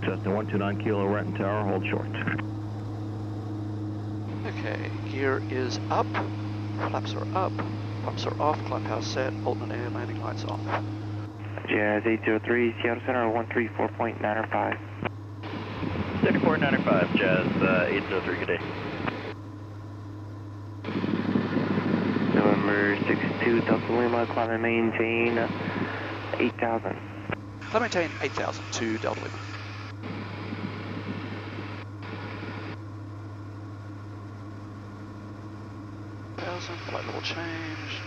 Cessna 129 Kilo Renton Tower, hold short. Okay, gear is up, flaps are up, pumps are off, climb power set, alternate air, landing lights off. Jazz 803, Seattle Center 134.905. 3495, Jazz 803, good day. November 62 Delta Lima, climb and maintain 8,000. Climb maintain 8,000 to Delta Lima. Flight level change.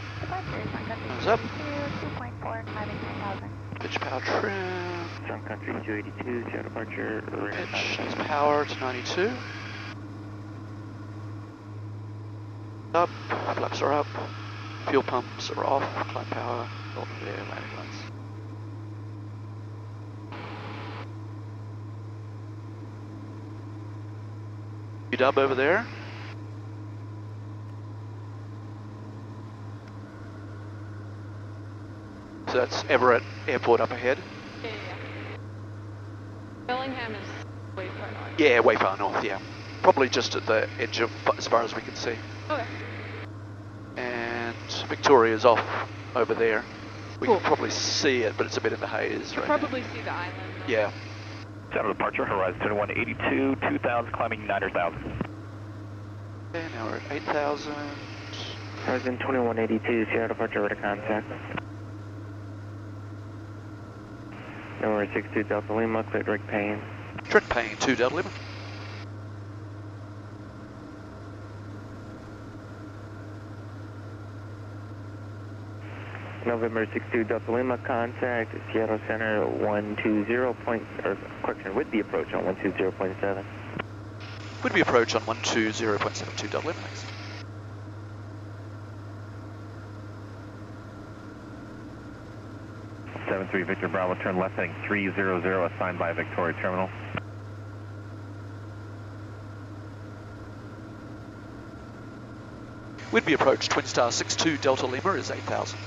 Nose up. 2.4, climbing 9,000. Pitch power trim. Sun Country 282, Seattle departure. Pitch is power to 92. Up. Flaps are up. Fuel pumps are off. Climb power. Alternate air, landing lights. UW over there. So that's Everett Airport up ahead. Yeah. Bellingham is way far north. Yeah, way far north, yeah. Probably just at the edge of, as far as we can see. Okay. And Victoria's off over there. We Cool. can probably see it, but it's a bit in the haze You right probably see the island. now. Though. Yeah. Seattle departure, horizon 2182, 2000, climbing 9,000. Okay, now we're at 8,000. Horizon 2182, Seattle departure, ready to contact. November 62 Delta Lima, clear direct pane. Direct pane to Delta Lima. November 62 Delta Lima, contact Seattle Center 120 point, or correction, with the approach on 120.7. Would be approach on 120.72 Delta Lima next. Three Victor Bravo, turn left heading 300, assigned by Victoria Terminal. Would be approach Twin Star 62 Delta Lima is 8,000.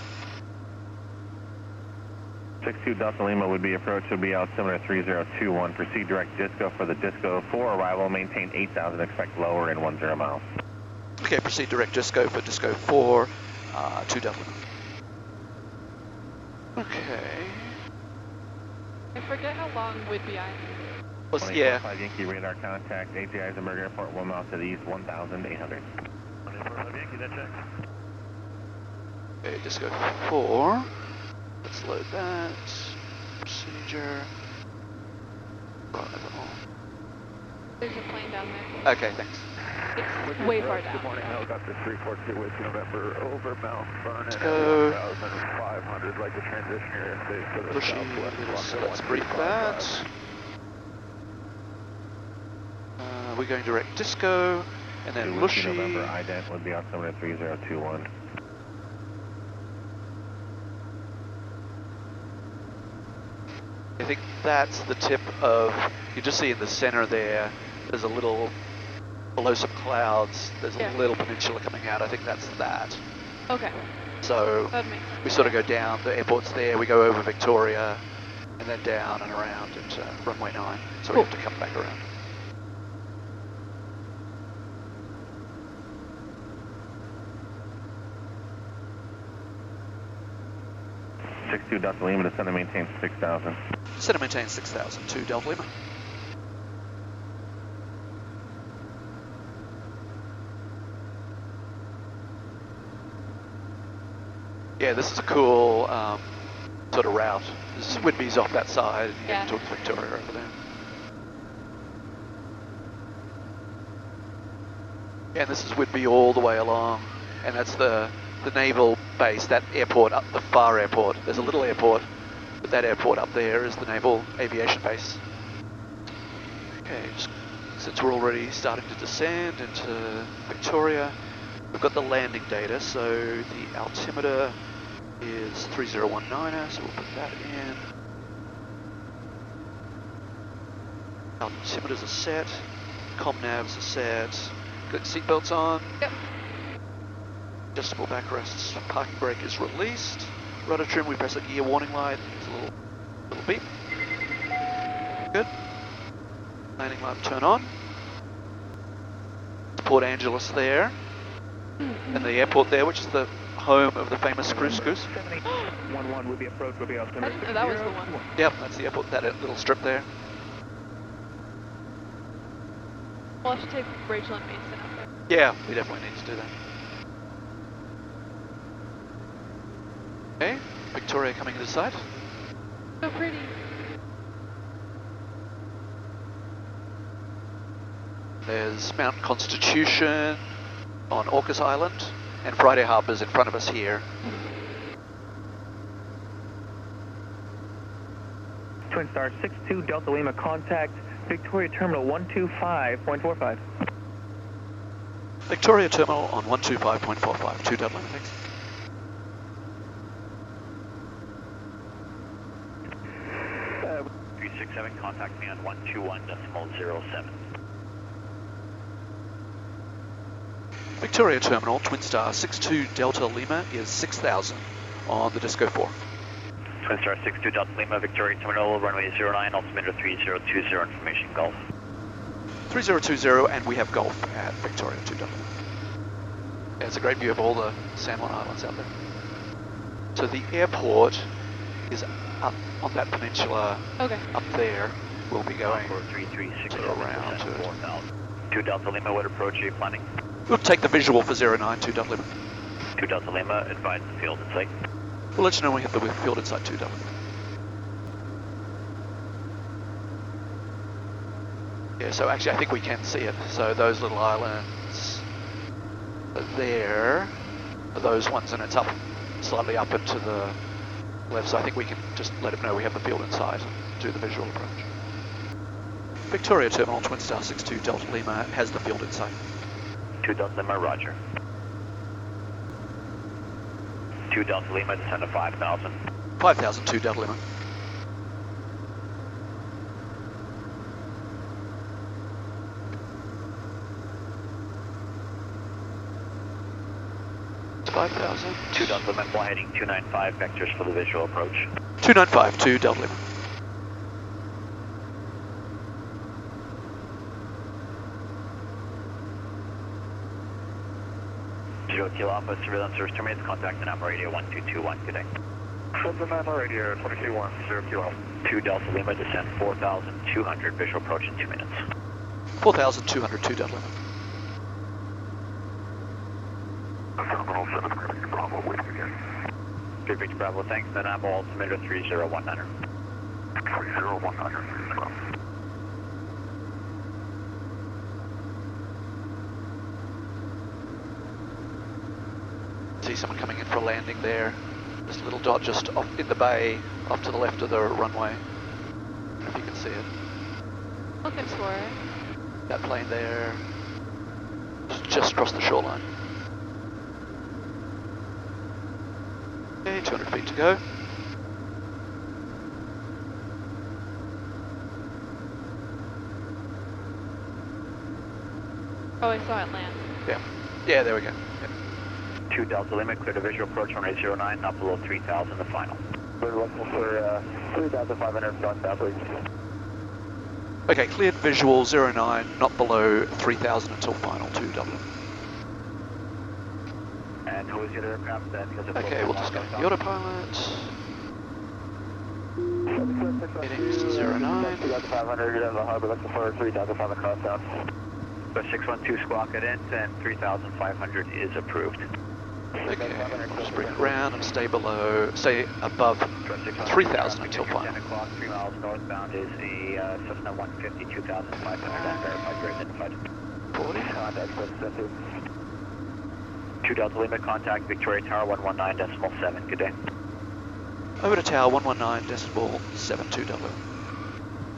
62 Delta Lima would be approach, would be altimeter 3021. Proceed direct disco for the disco 4 arrival, maintain 8,000, expect lower in 10 miles. Okay, proceed direct disco for disco 4 to Delta Lima. Okay. I forget how long Whidbey Island is. Well, yeah. 5 Yankee radar contact, ATI Eisenberg Airport, 1 mile to the east, 1,800. 5 Yankee, that check. Okay, disco 4. Let's load that. Procedure. Arrival. There's a plane down there. Okay, thanks. It's way far down. Good morning, helicopter 342 with November over Mount Vernon. Let's go. 1,500, like to transition your airspace to the Bushy, southwest. so let's brief that. We're going direct disco, and then Lushy. November ident would be altimeter 3021. I think that's the tip of, you just see in the center there, there's a little, below some clouds, there's a little peninsula coming out. I think that's that. Okay. So That makes sense. we sort of go down, the airport's there, we go over Victoria, and then down and around into runway 9. So we have to come back around. Delta Lima, descend and maintain 6,000. Center maintain 6,000 to Delta Lima. Yeah, this is a cool sort of route. Whidbey's off that side, and you get towards Victoria over there. Yeah, and this is Whidbey all the way along, and that's the naval base, that airport up, the far airport. There's a little airport, but that airport up there is the naval aviation base. Okay, just, since we're already starting to descend into Victoria, we've got the landing data, so the altimeter is 3019er, so we'll put that in. Altimeters are set, comnavs are set, got seatbelts on. Yep. Adjustable backrests, parking brake is released. Rudder trim, we press a gear warning light, it's a little beep. Good. Landing light turn on. Port Angeles there. And the airport there, which is the home of the famous Cruise Goose. 11 would be approach, would be I didn't know that was the one. Yep, that's the airport, that little strip there. Well, I should take Rachel and Mason up there. Yeah, we definitely need to do that. Okay, Victoria coming into sight. So pretty. There's Mount Constitution on Orcas Island, and Friday Harbour's in front of us here. Twin Star 62 Delta Lima, contact Victoria Terminal 125.45. Victoria Terminal on 125.45, 2 Delta Lima, thanks. Uh, 367, contact me on 121.07. Victoria Terminal, Twin Star 62 Delta Lima is 6,000 on the Disco 4. Twin Star 62 Delta Lima, Victoria Terminal, runway 09, altimeter 3020, information Gulf. 3020, and we have Gulf at Victoria 2 Delta Lima. Yeah, it's a great view of all the San Juan Islands out there. So the airport is up on that peninsula Okay. up there. We'll be going 3360 around to it. 2 Delta Lima, what approach are you planning? We'll take the visual for 09, 2 Delta Lima. 2 Delta Lima, advise the field in sight. We'll let you know when we have the field inside 2 Delta Lima. Yeah, so actually I think we can see it. So those little islands are there, are those ones, and it's up, slightly up and to the left, so I think we can just let them know we have the field inside and do the visual approach. Victoria Terminal, Twin Star 62 Delta Lima has the field inside. 2 Delta Lima, roger. 2 Delta Lima, descend to 5,000. 5,000, 2 Delta Lima. It's 5,000. 2 Delta Lima, fly heading 295, vectors for the visual approach. 295, 2 Delta Lima. Zero Kilo Alpha, surveillance service terminates, contact the NAMA radio 1221, good day. The NAMA radio 221, 0 Kilo. 2 Delta Lima, descend 4,200, visual approach in 2 minutes. 4,200, 2 Delta Lima. Terminal 7, Bravo, wait again. Good Victor Bravo, thanks, the NAMA altimeter 3019. 3019, See someone coming in for a landing there. This little dot just off in the bay, off to the left of the runway. I don't know if you can see it. Looking for it. That plane there, just across the shoreline. Okay, 200 feet to go. Oh, I saw it land. Yeah, yeah, there we go. Yeah. 2 Delta Lima, clear to visual approach runway 09, not below 3,000, the final. We're looking for 3,500 southbound, please. Okay, cleared visual 09, not below 3,000 until final 2 Dublin. And who is the other aircraft then? Okay, we'll just go to the autopilot. Headings to 09. 3,500, you're in the harbor, looking for 3,500 cross-south. So 612 squawk at int, and 3,500 is approved. Okay, we'll just bring it around and stay below, stay above 3,000 until final. 10 o'clock, 3 miles northbound is a Cessna 150, 2,500 unverified, grade identified. 40. Contact, 2 Delta Lima, contact Victoria Tower 119.7, good day. Over to tower 119.7, 2 Dublin.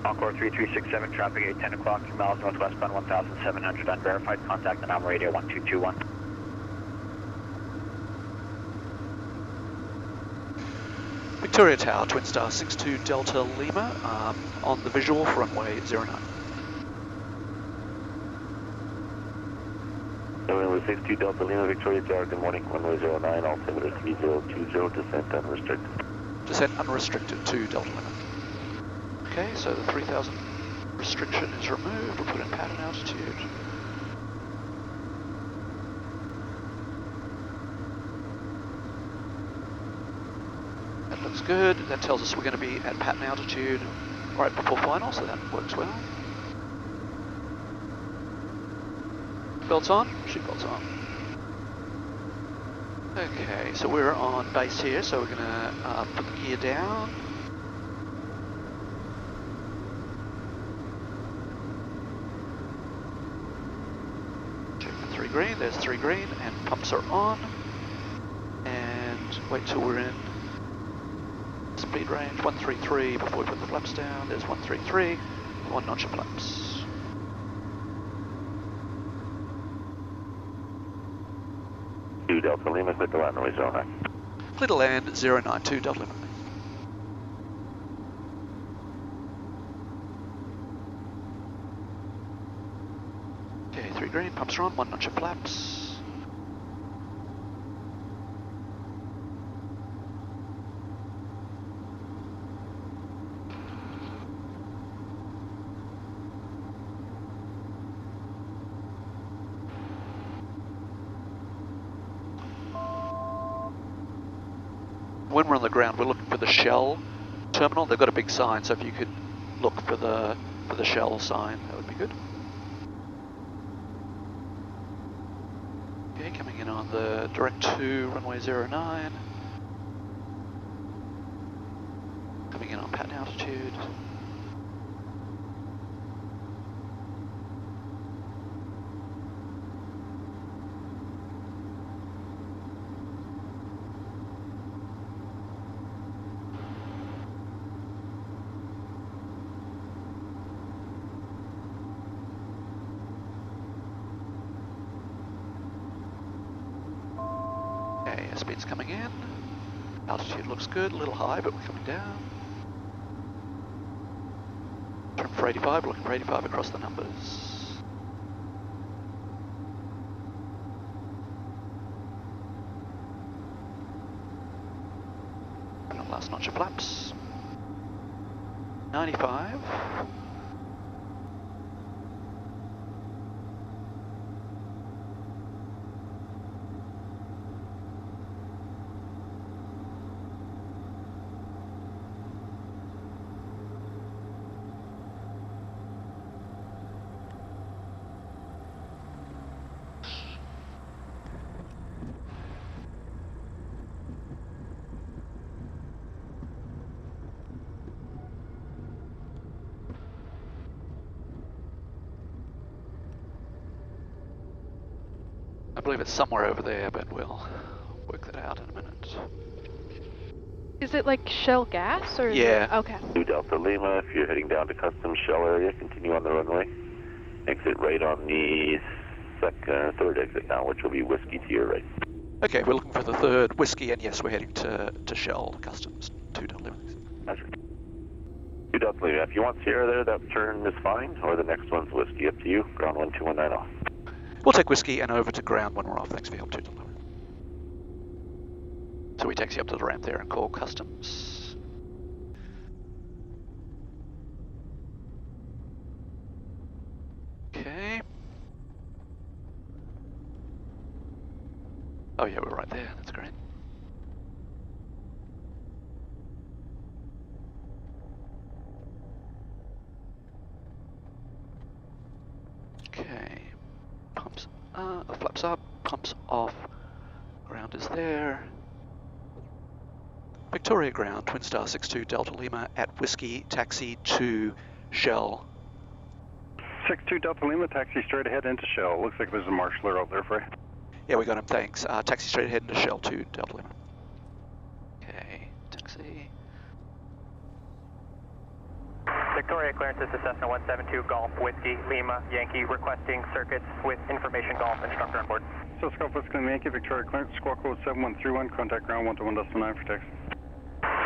Encore 3367, traffic at 10 o'clock, 3 miles northwestbound, 1,700 unverified, contact the NAM radio 1221. Victoria Tower, Twin Star 62 Delta Lima, on the visual for runway 09. Runway 62 Delta Lima, Victoria Tower, good morning, runway 09, altimeter 3020, descent unrestricted. Descent unrestricted to Delta Lima. Okay, so the 3,000 restriction is removed. We'll put in pattern altitude. That looks good. That tells us we're going to be at pattern altitude right before final, so that works well. Belts on, chute belts on. Okay, so we're on base here, so we're going to put the gear down. Check for 3 green, there's 3 green, and pumps are on. And wait till we're in speed range 133 before we put the flaps down. There's 133, 1 notch of flaps. Delta Lima, clear to land, runway 09. Clear to land 092 Delta Lima. Okay, 3 green, pumps are on, 1 notch of flaps. When we're on the ground, we're looking for the Shell terminal. They've got a big sign, so if you could look for the Shell sign, that would be good. Okay, coming in on the direct to runway 09. Coming in on pattern altitude. Okay, speed's coming in. Altitude looks good, a little high, but we're coming down. Trim for 85, looking for 85 across the numbers. And the last notch of flaps. 95. I believe it's somewhere over there, but we'll work that out in a minute. Is it like Shell gas or? Yeah. Okay. Delta Lima, if you're heading down to Customs Shell area, continue on the runway. Exit right on the third exit now, which will be whiskey to your right. Okay, we're looking for the third whiskey, and yes, we're heading to Shell Customs 2 Delta Lima. That's right. 2 Delta Lima, if you want Sierra there, that turn is fine, or the next one's whiskey, up to you. Ground 1219 off. We'll take whiskey and over to ground when we're off. Thanks for your help, 2 Delta Lima. So we taxi up to the ramp there and call Customs. Okay. Oh yeah, we're right there. That's great. Okay. Pumps flaps up, pumps off. Ground is there. Victoria ground, Twin Star 62 Delta Lima at Whiskey, taxi to Shell. 62 Delta Lima, taxi straight ahead into Shell. Looks like there's a marshaller out there for you. Yeah, we got him, thanks. Taxi straight ahead into Shell 2 Delta Lima. Okay, taxi. Victoria clearance is Cessna 172 Golf Whiskey Lima Yankee requesting circuits with information golf instructor on board. So Golf Whiskey Lima Yankee, Victoria clearance, squawk code 7131, contact ground 121.9 for taxi.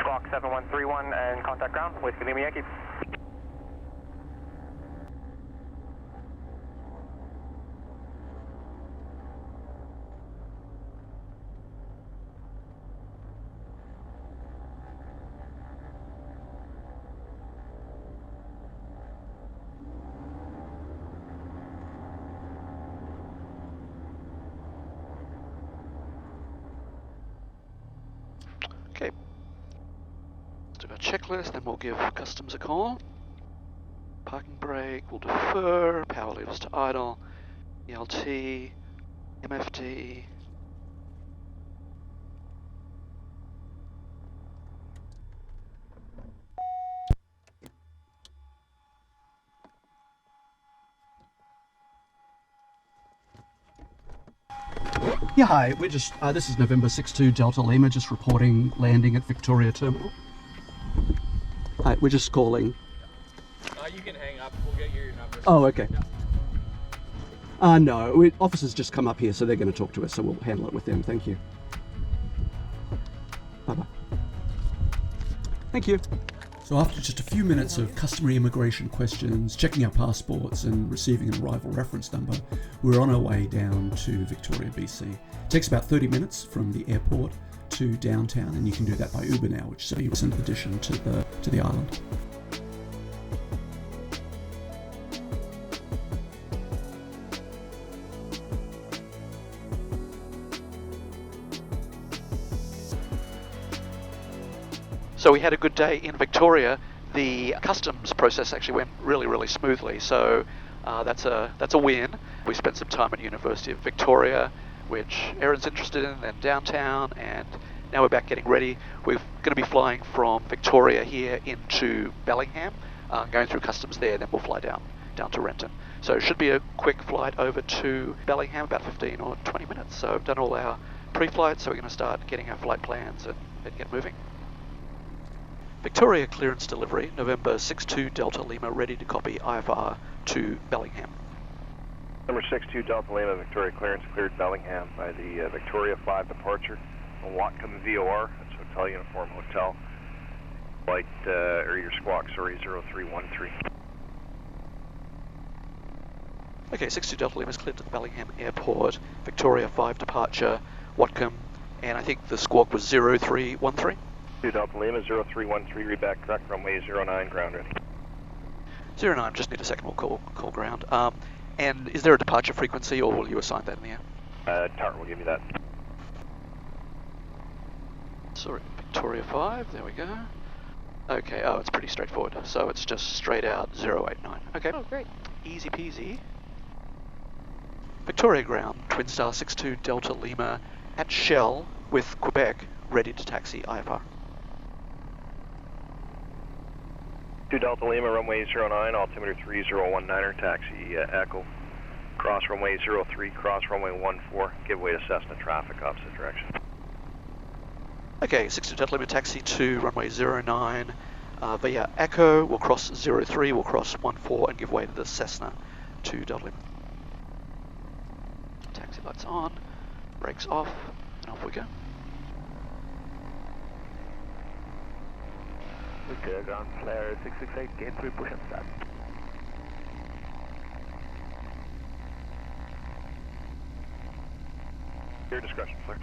Squawk 7131 and contact ground, Whiskey Lima Yankee. checklist, then we'll give customs a call. Parking brake, we'll defer, power levers to idle, ELT, MFD. Yeah, hi. We're just, this is November 62 Delta Lima, just reporting landing at Victoria Terminal. Hi, we're just calling. You can hang up. We'll get your number. Oh, okay. No, officers just come up here, so they're going to talk to us, so we'll handle it with them. Thank you. Bye-bye. Thank you. So after just a few minutes of customary immigration questions, checking our passports and receiving an arrival reference number, we're on our way down to Victoria, BC. It takes about 30 minutes from the airport to downtown, and you can do that by Uber now, which is a recent addition to the island. So we had a good day in Victoria. The customs process actually went really, really smoothly. So that's a win. We spent some time at University of Victoria, which Erin's interested in, then downtown, and now we're back getting ready. We're going to be flying from Victoria here into Bellingham, going through customs there, then we'll fly down to Renton. So it should be a quick flight over to Bellingham, about 15 or 20 minutes. So we've done all our pre-flight, so we're going to start getting our flight plans and get moving. Victoria clearance delivery, November 62 Delta Lima, ready to copy IFR to Bellingham. Number 62 Delta Lima, Victoria clearance cleared Bellingham by the Victoria 5 departure on Watcom VOR, that's Hotel Uniform Hotel. Flight, or your squawk, sorry, 0313. Okay, 62 Delta Lima is cleared to the Bellingham Airport, Victoria 5 departure, Watcom, and I think the squawk was 0313. 2 Delta Lima, 0313, read back correct, runway 09, ground ready. 09, just need a second, we'll call ground. And is there a departure frequency, or will you assign that in the air? Tower will give you that. Sorry, Victoria 5, there we go. Okay, oh, it's pretty straightforward, so it's just straight out 089. Okay. Oh, great. Easy peasy. Victoria ground, Twin Star 62 Delta Lima at Shell with Quebec, ready to taxi IFR. 2 Delta Lima, runway 09, altimeter 3019er, taxi Echo. Cross runway 03, cross runway 14, give way to Cessna traffic, opposite direction. Okay, 62 Delta Lima taxi to runway 09 via Echo, we'll cross 03, we'll cross 14 and give way to the Cessna to Delta Lima. Taxi lights on, brakes off, and off we go. Okay, ground flare 668, gate 3, push and start. Your discretion, sir.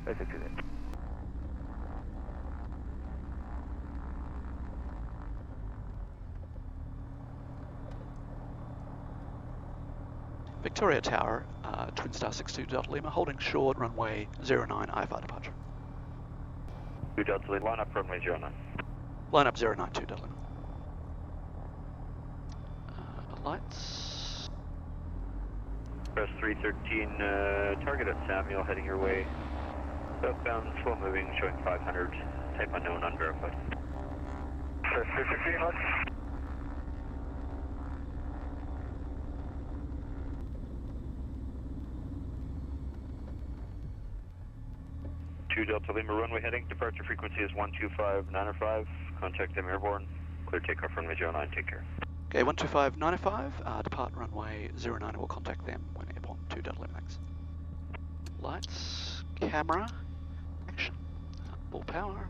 668. Victoria Tower, Twin Star 62 Delta Lima, holding short, runway 09 IFR departure. 2 Delta Lima, line up runway 09. Line up 092 Delta Lima. Lights. Press 313, target at Samuel, heading your way. Southbound, slow moving, showing 500, type unknown, unverified. Press 315, lights. 2 Delta Lima runway heading. Departure frequency is 125.905. Contact them airborne. Clear takeoff runway 09. Take care. Okay, 125.905. Depart runway 09. We'll contact them when airborne. 2 Delta Lima Max. Lights, camera, action. Full power.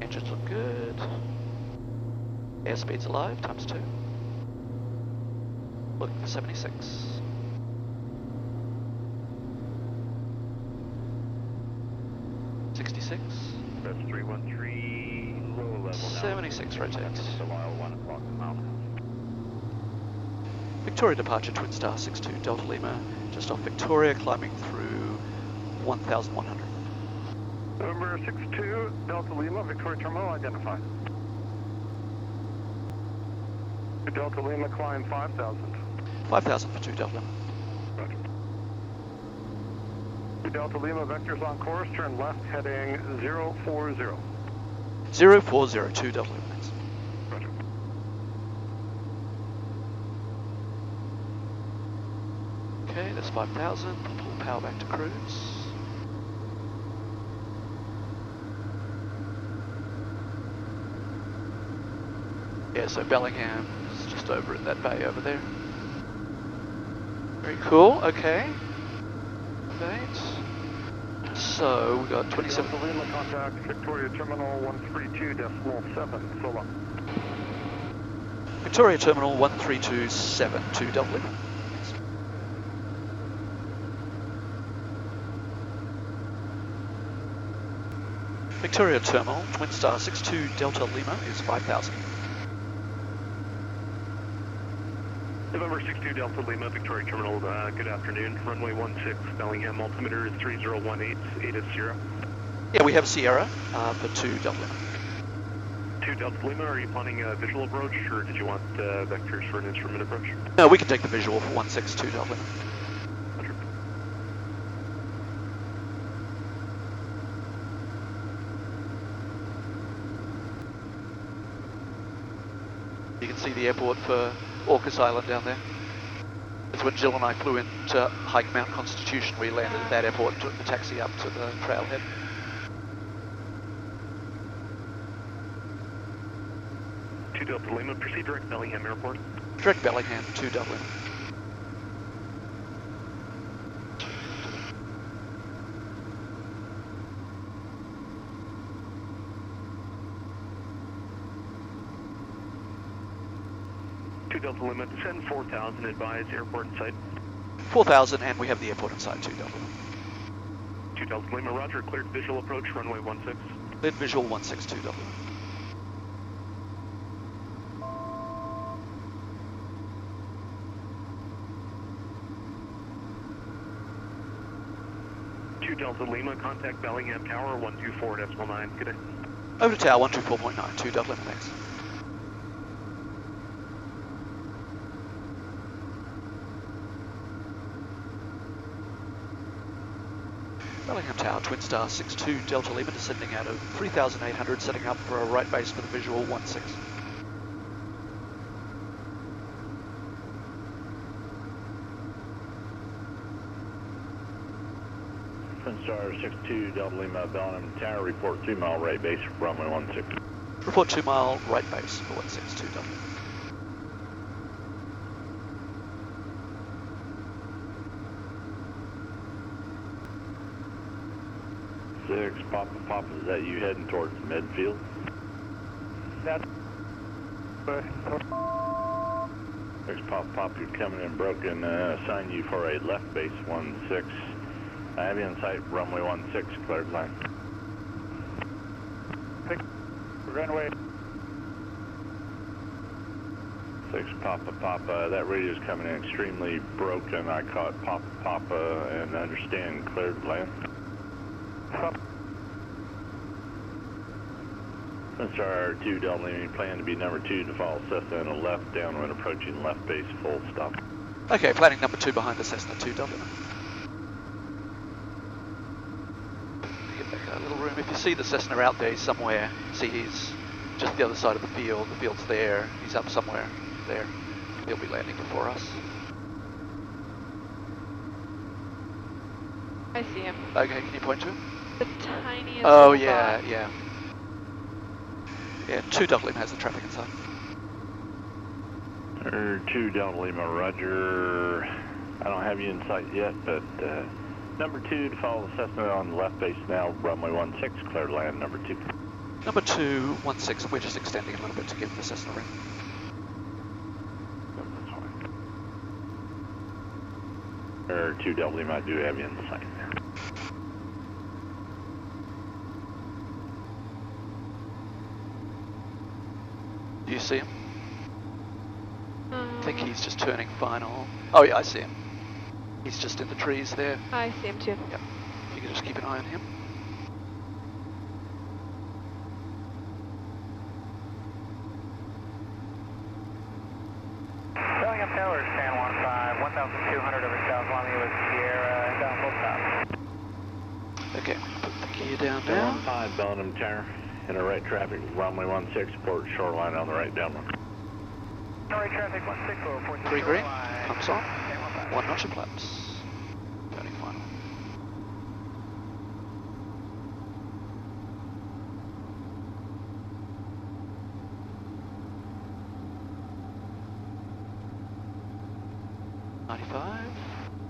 Engines look good. Airspeed's alive, times 2. Looking for 76. 66. Press 313, low level now. 76 rotate. Delisle, 1 o'clock, mile and a half. Victoria departure, Twin Star 62 Delta Lima, just off Victoria, climbing through 1,100. November 62 Delta Lima, Victoria Terminal, identified. Delta Lima, climb 5,000. 5,000 for 2 Delta Lima. Roger. 2 Delta Lima, vectors on course, turn left heading 040. 040, 2 Delta Lima, thanks. Roger. Okay, that's 5,000, pull power back to cruise. Yeah, so Bellingham is just over in that bay over there. Very cool, okay. Right. So we got 27. Delta Lima, contact Victoria Terminal 132.7, so long. Victoria Terminal 1327, 2 Delta Lima. Thanks. Victoria Terminal, Twin Star 62 Delta Lima is 5,000. November 62 Delta Lima, Victoria Terminal, good afternoon. Runway 16, Bellingham, altimeter is 3018, 8 is 0. Yeah, we have Sierra for 2 Delta Lima. 2 Delta Lima, are you planning a visual approach, or did you want vectors for an instrument approach? No, we can take the visual for 162 Delta Lima. Roger. You can see the airport for Orcas Island down there. That's when Jill and I flew into Hike Mount Constitution. We landed at that airport and took the taxi up to the trailhead. Delta Lima, proceed direct Bellingham Airport. Direct Bellingham, 2 Delta Lima. Delta Lima, descend 4,000, advise airport in sight. 4,000, and we have the airport in sight, 2 Delta Lima. 2 Delta Lima, roger, cleared visual approach, runway 16. Cleared visual 162 Delta Lima. Delta Lima, contact Bellingham Tower 124.9. Good day. Over to Tower 124.9, 2 Delta Lima, thanks. Bellingham Tower, Twin Star 62 Delta Lima, descending out of 3,800, setting up for a right base for the visual 16. Twin Star 62 Delta Lima, Bellingham Tower, report 2 mile right base for runway 16. Report 2 mile right base for 162 Delta Lima. Papa, is that you heading towards midfield? That's... 6 Papa, you're coming in broken, assign you for a left base 16. I have you in sight, runway 16, cleared line. Runway 6 Papa, that radio's coming in extremely broken. I caught Papa and understand cleared land. Star 2 Delta Lima, plan to be number 2 to follow Cessna and a left downwind approaching left base full stop. Okay, planning number 2 behind the Cessna 2 Delta Lima. Get back a little room. If you see the Cessna out there somewhere, see he's just the other side of the field's there, he's up somewhere there. He'll be landing before us. I see him. Okay, can you point to him? The tiniest Oh little yeah, dot. yeah. Yeah, 2 Delta Lima has the traffic inside. 2 Delta Lima, roger. I don't have you in sight yet, but number 2 to follow the Cessna on the left base now, runway 16, cleared land, number 2. Number 2, 16, we're just extending a little bit to give the Cessna ring. Or 2 Delta Lima, I do have you in sight. Do you see him? think he's just turning final. Oh yeah, I see him. He's just in the trees there. I see him too. Yep. If you could just keep an eye on him. Bellingham Tower, San 15, 1,200 over South Lamy with Sierra, down full stop. Okay, I'm gonna put the gear down San now. 15, Bellingham Tower. In the right traffic, runway 16, port shoreline on the right downwind. Right traffic 16, low, port 3 green, shoreline. pumps on. 1 notch of flaps. Turning final.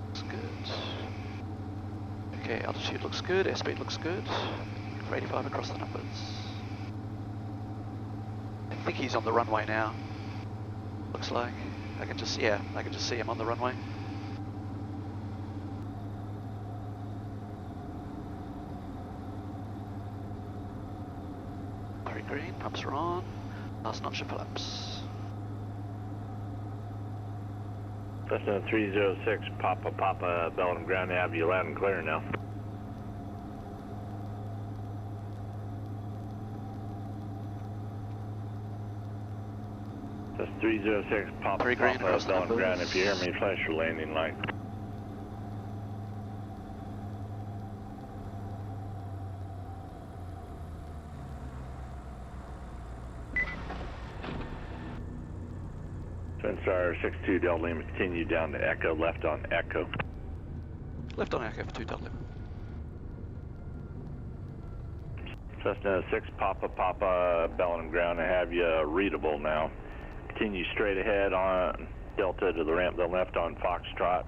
Looks good. Okay, altitude looks good, airspeed looks good. For 85 across the numbers. I think he's on the runway now. Looks like. I can just see him on the runway. Very green, pumps are on. Last notch of flaps. Cessna 306, Papa, Bellingham Ground, have you loud and clear now. That's 306, Papa, Very green across the Bellingham Ground. numbers. If you hear me, flash your landing light. Twin Star 62 Delta Lima, continue down to Echo, left on Echo. Left on Echo for 2 Delta. Cessna 6 Papa, Bellingham Ground, I have you readable now. Continue straight ahead on Delta to the ramp, then left on Foxtrot.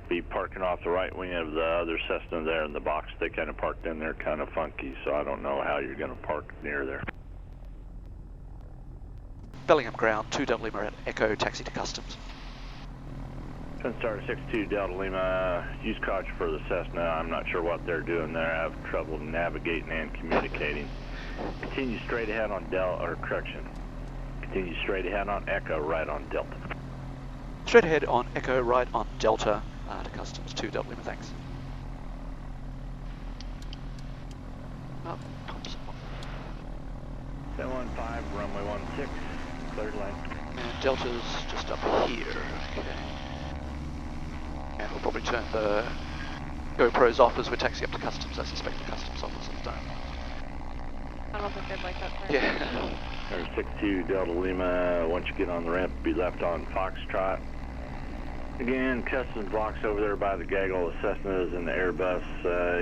Be parking off the right wing of the other Cessna there in the box. They kind of parked in there kind of funky, so I don't know how you're going to park near there. Bellingham Ground, 2 Delta Lima at Echo, taxi to customs. Twin Star 62 Delta Lima, use caution for the Cessna. I'm not sure what they're doing there. I have trouble navigating and communicating. Continue straight ahead on Continue straight ahead on Echo, right on Delta. Straight ahead on Echo, right on Delta to customs, 2 Delta Lima, thanks. Up, pumps off. 715, runway 16, cleared lane. And Delta's just up here, okay. And we'll probably turn the GoPros off as we're taxiing up to customs. I suspect the customs officers don't. I don't think I'd like that part. Yeah. There's 62 Delta Lima, once you get on the ramp, be left on Foxtrot. Again, customs blocks over there by the gaggle of Cessnas and the Airbus.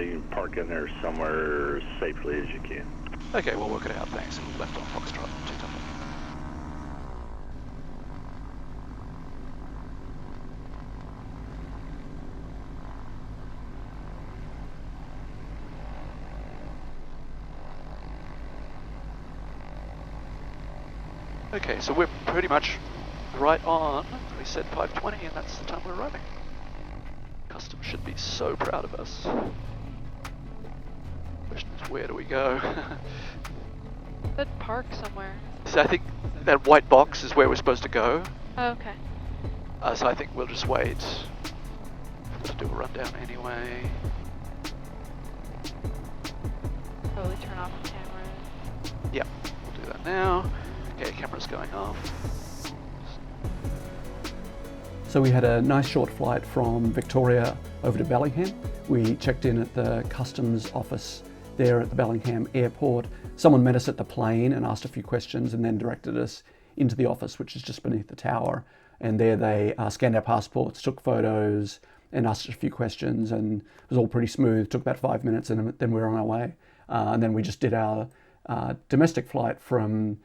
You can park in there somewhere as safely as you can. Okay, we'll work it out, thanks. We've left on Foxtrot, 2 Delta. Okay, so we're pretty much right on. We said 5:20, and that's the time we're arriving. Customs should be so proud of us. Question is, where do we go? Said park somewhere. So I think that white box is where we're supposed to go. Oh, okay. So I think we'll just wait. Let's do a rundown anyway. Probably turn off the camera. Yep, we'll do that now. Okay, camera's going off. So we had a nice short flight from Victoria over to Bellingham. We checked in at the customs office there at the Bellingham airport. Someone met us at the plane and asked a few questions and then directed us into the office, which is just beneath the tower. And there they scanned our passports, took photos and asked us a few questions, and it was all pretty smooth. Took about 5 minutes and then we were on our way. And then we just did our domestic flight from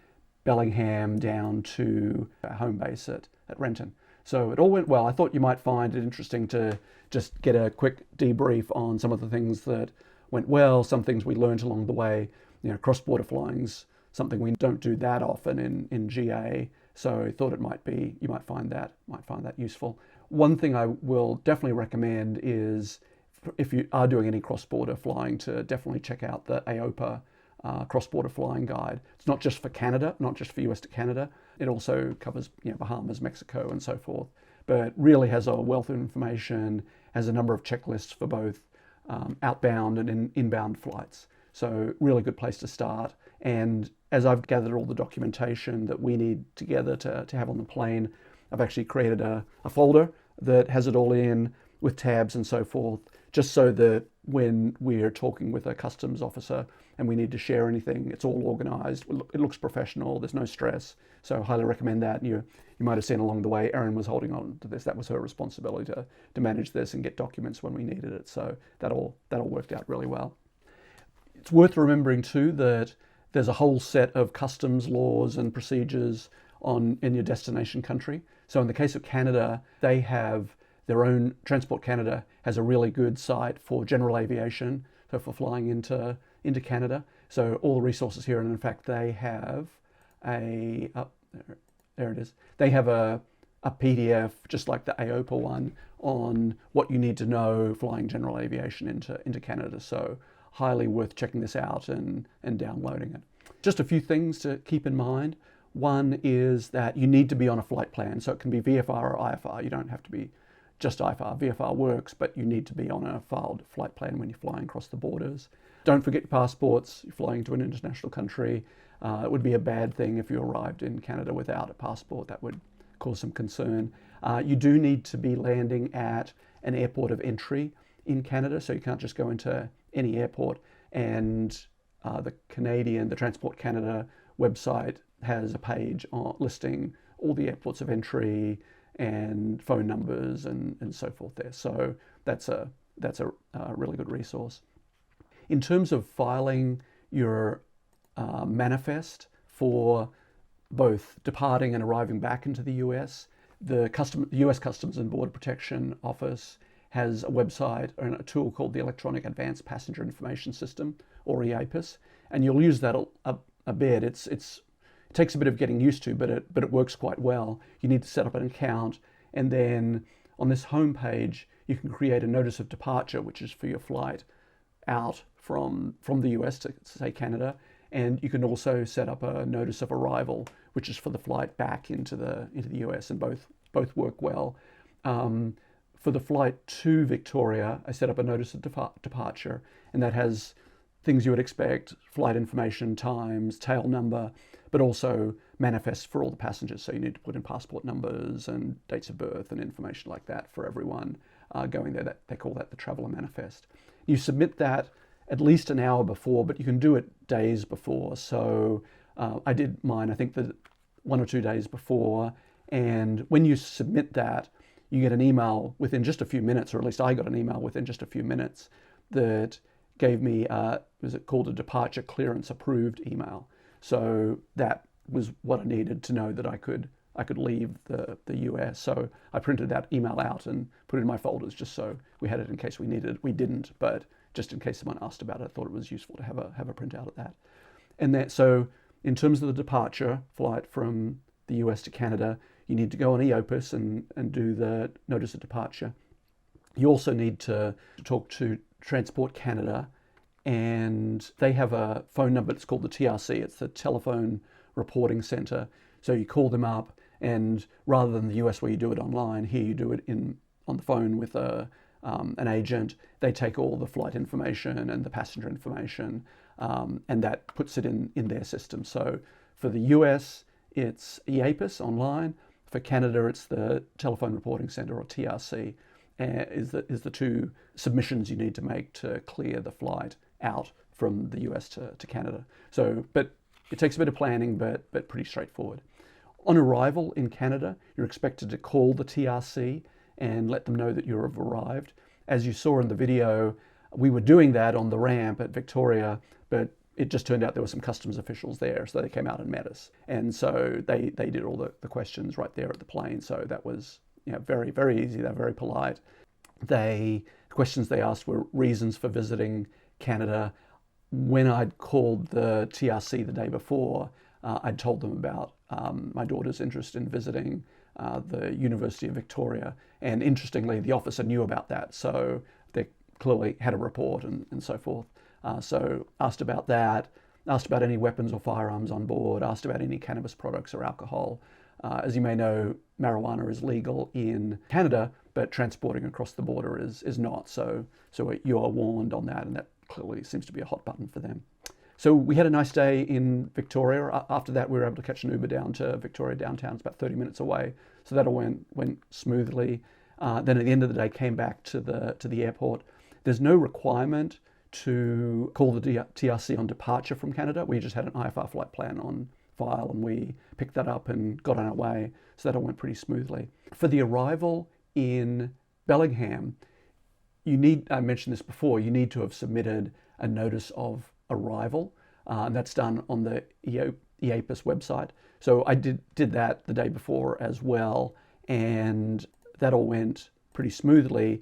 Bellingham down to our home base at Renton. So it all went well. I thought you might find it interesting to just get a quick debrief on some of the things that went well, some things we learned along the way. You know, cross-border flying's something we don't do that often in GA. So I thought you might find that useful. One thing I will definitely recommend is if you are doing any cross-border flying to definitely check out the AOPA cross-border flying guide. It's not just for Canada, not just for US to Canada, It also covers Bahamas, Mexico, and so forth, but really has a wealth of information, has a number of checklists for both outbound and inbound flights. So really good place to start. And as I've gathered all the documentation that we need together to have on the plane, I've actually created a folder that has it all in with tabs and so forth, just so that when we're talking with a customs officer and we need to share anything, it's all organized. It looks professional, there's no stress. So highly recommend that. You might have seen along the way, Erin was holding on to this. That was her responsibility to manage this and get documents when we needed it. So that all worked out really well. It's worth remembering too that there's a whole set of customs laws and procedures in your destination country. So in the case of Canada, they have their own, Transport Canada has a really good site for general aviation, so for flying into Canada. So all the resources here, and in fact they have there it is. They have a PDF, just like the AOPA one, on what you need to know flying general aviation into Canada. So highly worth checking this out and downloading it. Just a few things to keep in mind. One is that you need to be on a flight plan. So it can be VFR or IFR. You don't have to be just IFR. VFR works, but you need to be on a filed flight plan when you're flying across the borders. Don't forget your passports. You're flying to an international country. It would be a bad thing if you arrived in Canada without a passport. That would cause some concern. You do need to be landing at an airport of entry in Canada, so you can't just go into any airport. And the Transport Canada website has a page listing all the airports of entry and phone numbers and so forth there. So that's a really good resource. In terms of filing your manifest for both departing and arriving back into the US, the US Customs and Border Protection Office has a website and a tool called the Electronic Advanced Passenger Information System, or EAPIS, and you'll use that a bit. It takes a bit of getting used to, but it works quite well. You need to set up an account, and then on this home page you can create a notice of departure, which is for your flight out from the US to say Canada, and you can also set up a notice of arrival, which is for the flight back into the US, and both work well. For the flight to Victoria, I set up a notice of departure, and that has things you would expect: flight information, times, tail number, but also manifests for all the passengers. So you need to put in passport numbers and dates of birth and information like that for everyone going there. They call that the traveller manifest. You submit that at least an hour before, but you can do it days before. So I did mine, I think, 1 or 2 days before. And when you submit that, you get an email within just a few minutes, or at least I got an email within just a few minutes that gave me, was it called a departure clearance approved email. So that was what I needed to know that I could leave the US. So I printed that email out and put it in my folders just so we had it in case we needed it. We didn't, but just in case someone asked about it, I thought it was useful to have a printout of that. And so in terms of the departure flight from the US to Canada, you need to go on EOPIS and do the notice of departure. You also need to talk to Transport Canada, and they have a phone number. It's called the TRC. It's the Telephone Reporting Center. So you call them up, and rather than the US where you do it online, here you do it on the phone with an agent. They take all the flight information and the passenger information, and that puts it in their system. So for the US, it's EAPIS online. For Canada, it's the Telephone Reporting Center, or TRC, is the two submissions you need to make to clear the flight out from the US to Canada. So, but it takes a bit of planning, but pretty straightforward. On arrival in Canada, you're expected to call the TRC and let them know that you have arrived. As you saw in the video, we were doing that on the ramp at Victoria, but it just turned out there were some customs officials there, so they came out and met us. And so they did all the questions right there at the plane. So that was very, very easy. They're very polite. The questions they asked were reasons for visiting Canada. When I'd called the TRC the day before, I'd told them about my daughter's interest in visiting the University of Victoria. And interestingly, the officer knew about that. So they clearly had a report and so forth. So asked about that. asked about any weapons or firearms on board, asked about any cannabis products or alcohol. As you may know, marijuana is legal in Canada, but transporting across the border is not. So you are warned on that, and that clearly seems to be a hot button for them. So we had a nice day in Victoria. After that, we were able to catch an Uber down to Victoria downtown. It's about 30 minutes away. So that all went smoothly. Then at the end of the day, came back to the airport. There's no requirement to call the TRC on departure from Canada. We just had an IFR flight plan on file, and we picked that up and got on our way. So that all went pretty smoothly. For the arrival in Bellingham, I mentioned this before, you need to have submitted a notice of arrival, and that's done on the EAPIS website. So I did that the day before as well, and that all went pretty smoothly.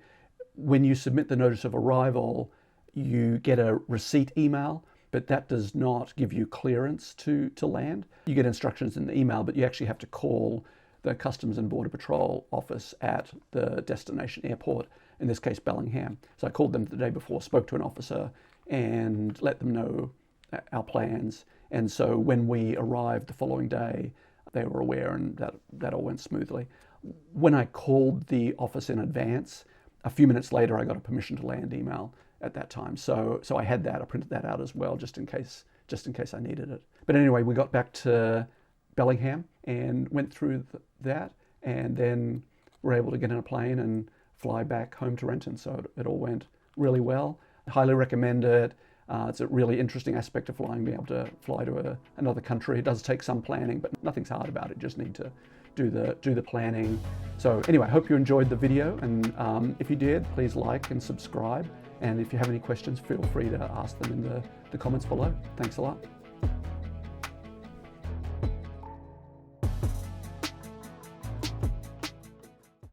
When you submit the notice of arrival, you get a receipt email, but that does not give you clearance to land. You get instructions in the email, but you actually have to call the Customs and Border Patrol office at the destination airport, in this case Bellingham. So I called them the day before, spoke to an officer, and let them know our plans. And so when we arrived the following day, they were aware, and that all went smoothly. When I called the office in advance, a few minutes later I got a permission to land email at that time. So I had that. I printed that out as well, just in case I needed it. But anyway, we got back to Bellingham and went through that, and then were able to get in a plane and fly back home to Renton. So it all went really well. Highly recommend it. It's a really interesting aspect of flying, being able to fly to another country. It does take some planning, but nothing's hard about it. You just need to do the planning. So anyway, I hope you enjoyed the video, and if you did, please like and subscribe. And if you have any questions, feel free to ask them in the comments below. Thanks a lot.